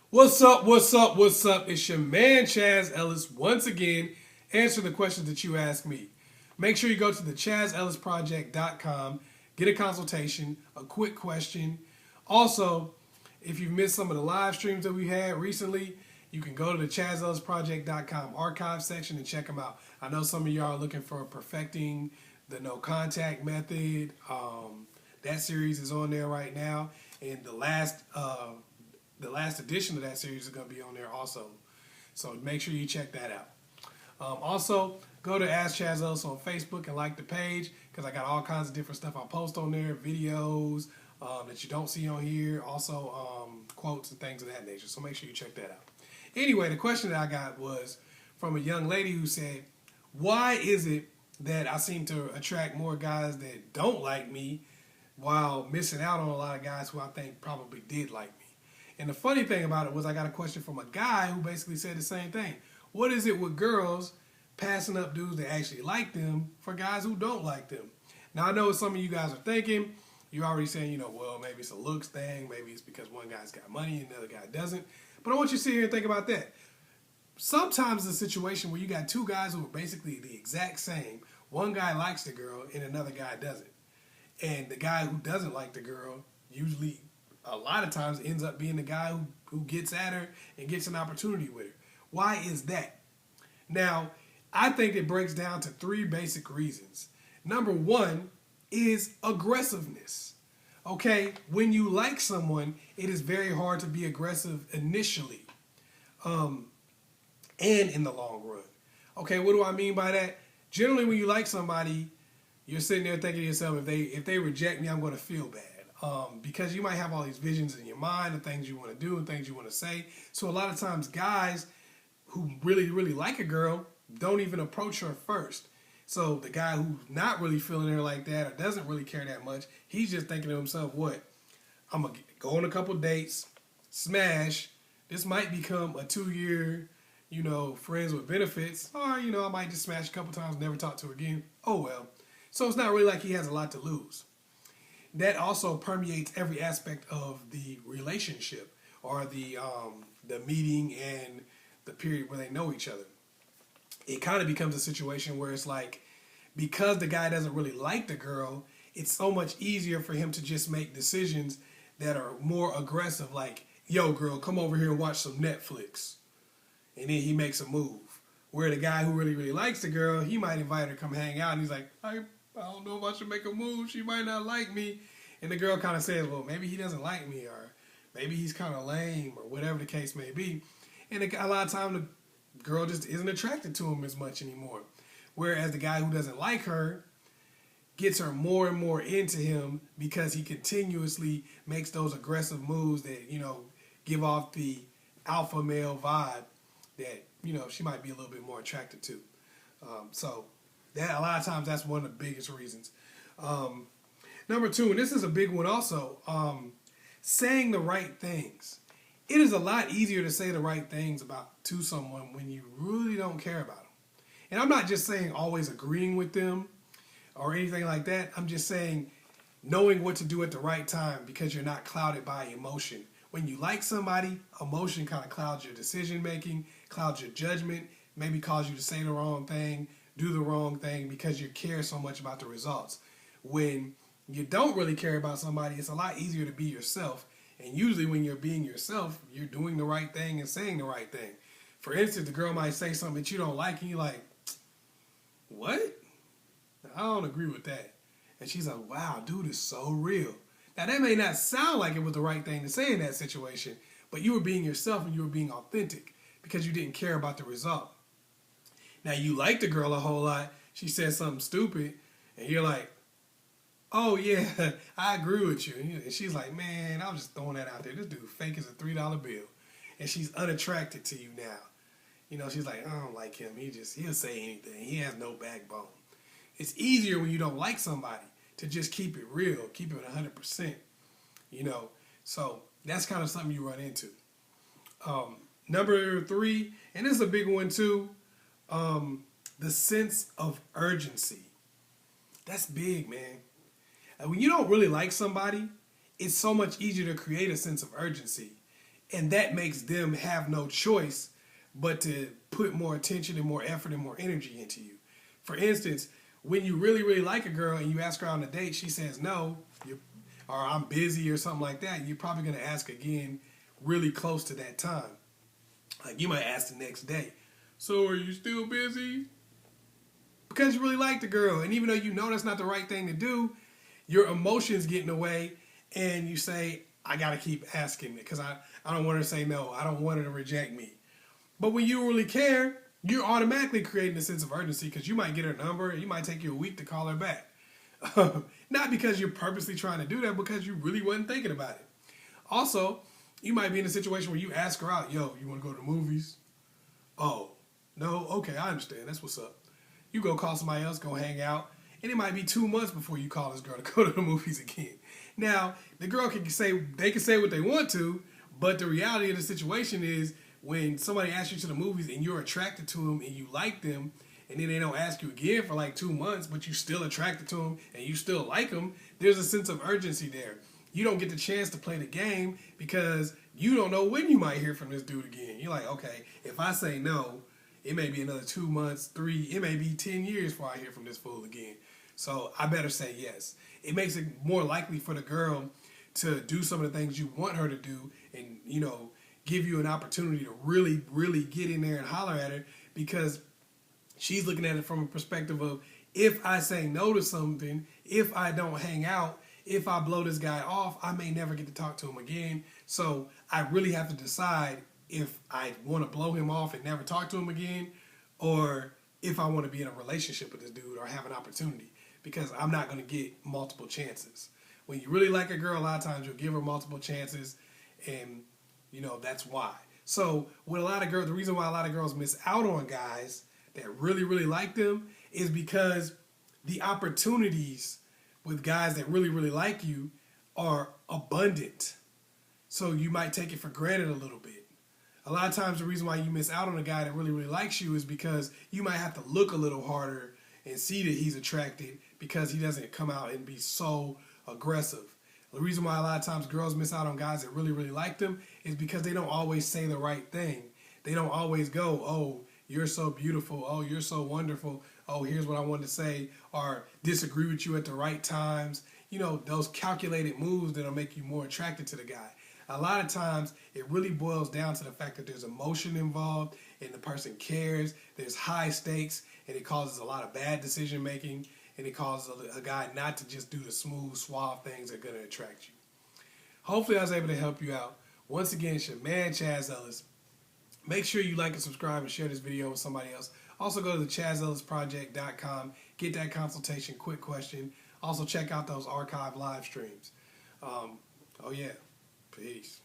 What's up? What's up? What's up? It's your man Chaz Ellis once again answering the questions that you asked me. Make sure you go to the askchazzellisproject.com, get a consultation, a quick question. Also, if you've missed some of the live streams that we had recently, you can go to the askchazzellisproject.com archive section and check them out. I know some of y'all are looking for perfecting the no contact method. That series is on there right now, and the last edition of that series is going to be on there also. So make sure you check that out. Also, go to Ask Chazzellis on Facebook and like the page because I got all kinds of different stuff I post on there, videos that you don't see on here, also quotes and things of that nature. So make sure you check that out. Anyway, the question that I got was from a young lady who said, why is it that I seem to attract more guys that don't like me while missing out on a lot of guys who I think probably did like me? And the funny thing about it was I got a question from a guy who basically said the same thing. What is it with girls passing up dudes that actually like them for guys who don't like them? Now, I know what some of you guys are thinking. You're already saying, well, maybe it's a looks thing. Maybe it's because one guy's got money and the other guy doesn't. But I want you to sit here and think about that. Sometimes it's a situation where you got two guys who are basically the exact same. One guy likes the girl and another guy doesn't. And the guy who doesn't like the girl usually a lot of times ends up being the guy who gets at her and gets an opportunity with her. Why is that? Now, I think it breaks down to three basic reasons. Number one is aggressiveness. Okay, when you like someone, it is very hard to be aggressive initially and in the long run. Okay, what do I mean by that? Generally, when you like somebody, you're sitting there thinking to yourself, if they reject me, I'm going to feel bad. Because you might have all these visions in your mind and things you want to do and things you want to say. So a lot of times guys who really, really like a girl don't even approach her first. So the guy who's not really feeling her like that or doesn't really care that much, he's just thinking to himself, what? I'm going to go on a couple dates, smash. This might become a 2-year, friends with benefits. Or, I might just smash a couple times, never talk to her again. Oh, well. So it's not really like he has a lot to lose. That also permeates every aspect of the relationship or the meeting and the period where they know each other. It kind of becomes a situation where it's like, because the guy doesn't really like the girl, it's so much easier for him to just make decisions that are more aggressive, like, yo, girl, come over here and watch some Netflix. And then he makes a move. Where the guy who really, really likes the girl, he might invite her to come hang out, and he's like, I don't know if I should make a move. She might not like me. And the girl kind of says, well, maybe he doesn't like me, or maybe he's kind of lame, or whatever the case may be. And a lot of times the girl just isn't attracted to him as much anymore. Whereas the guy who doesn't like her gets her more and more into him because he continuously makes those aggressive moves that, give off the alpha male vibe that, she might be a little bit more attracted to. So that a lot of times that's one of the biggest reasons. Number two, and this is a big one also, saying the right things. It is a lot easier to say the right things to someone when you really don't care about them. And I'm not just saying always agreeing with them or anything like that. I'm just saying knowing what to do at the right time because you're not clouded by emotion. When you like somebody, emotion kind of clouds your decision making, clouds your judgment, maybe cause you to say the wrong thing, do the wrong thing because you care so much about the results. When you don't really care about somebody, it's a lot easier to be yourself. And usually when you're being yourself, you're doing the right thing and saying the right thing. For instance, the girl might say something that you don't like and you're like, what? I don't agree with that. And she's like, wow, dude is so real. Now that may not sound like it was the right thing to say in that situation, but you were being yourself and you were being authentic because you didn't care about the result. Now you like the girl a whole lot. She says something stupid and you're like, oh yeah, I agree with you. And she's like, man, I was just throwing that out there. This dude fake as a $3 bill. And she's unattracted to you now. She's like, I don't like him. He'll say anything. He has no backbone. It's easier when you don't like somebody to just keep it real, keep it 100%. So that's kind of something you run into. Number three, and this is a big one too, the sense of urgency. That's big, man. And when you don't really like somebody, it's so much easier to create a sense of urgency. And that makes them have no choice but to put more attention and more effort and more energy into you. For instance, when you really, really like a girl and you ask her on a date, she says no, or I'm busy or something like that, you're probably going to ask again really close to that time. Like you might ask the next day, so are you still busy? Because you really like the girl. And even though you know that's not the right thing to do, your emotions get in the way and you say, I got to keep asking it because I don't want her to say no. I don't want her to reject me. But when you really care, you're automatically creating a sense of urgency because you might get her number and you might take you a week to call her back. Not because you're purposely trying to do that, because you really wasn't thinking about it. Also, you might be in a situation where you ask her out, yo, you want to go to the movies? Oh, no? Okay, I understand. That's what's up. You go call somebody else, go hang out, and it might be 2 months before you call this girl to go to the movies again. Now, the girl can say what they want to, but the reality of the situation is when somebody asks you to the movies and you're attracted to them and you like them, and then they don't ask you again for like 2 months, but you're still attracted to them and you still like them, there's a sense of urgency there. You don't get the chance to play the game because you don't know when you might hear from this dude again. You're like, okay, if I say no, it may be another 2 months, 3, it may be 10 years before I hear from this fool again. So I better say yes. It makes it more likely for the girl to do some of the things you want her to do and, give you an opportunity to really, really get in there and holler at her because she's looking at it from a perspective of, if I say no to something, if I don't hang out, if I blow this guy off, I may never get to talk to him again. So I really have to decide if I want to blow him off and never talk to him again, or if I want to be in a relationship with this dude or have an opportunity, because I'm not going to get multiple chances. When you really like a girl, a lot of times you'll give her multiple chances, and that's why. So with a lot of girls, the reason why a lot of girls miss out on guys that really, really like them is because the opportunities with guys that really, really like you are abundant. So you might take it for granted a little bit. A lot of times the reason why you miss out on a guy that really, really likes you is because you might have to look a little harder and see that he's attracted because he doesn't come out and be so aggressive. The reason why a lot of times girls miss out on guys that really, really like them is because they don't always say the right thing. They don't always go, oh, you're so beautiful. Oh, you're so wonderful. Oh, here's what I wanted to say. Or disagree with you at the right times. Those calculated moves that'll make you more attracted to the guy. A lot of times, it really boils down to the fact that there's emotion involved and the person cares. There's high stakes, and it causes a lot of bad decision making, and it causes a guy not to just do the smooth, suave things that are going to attract you. Hopefully, I was able to help you out. Once again, it's your man, Chaz Ellis. Make sure you like and subscribe and share this video with somebody else. Also, go to the askchazzellisproject.com. Get that consultation, quick question. Also, check out those archive live streams. Oh, yeah. Peace.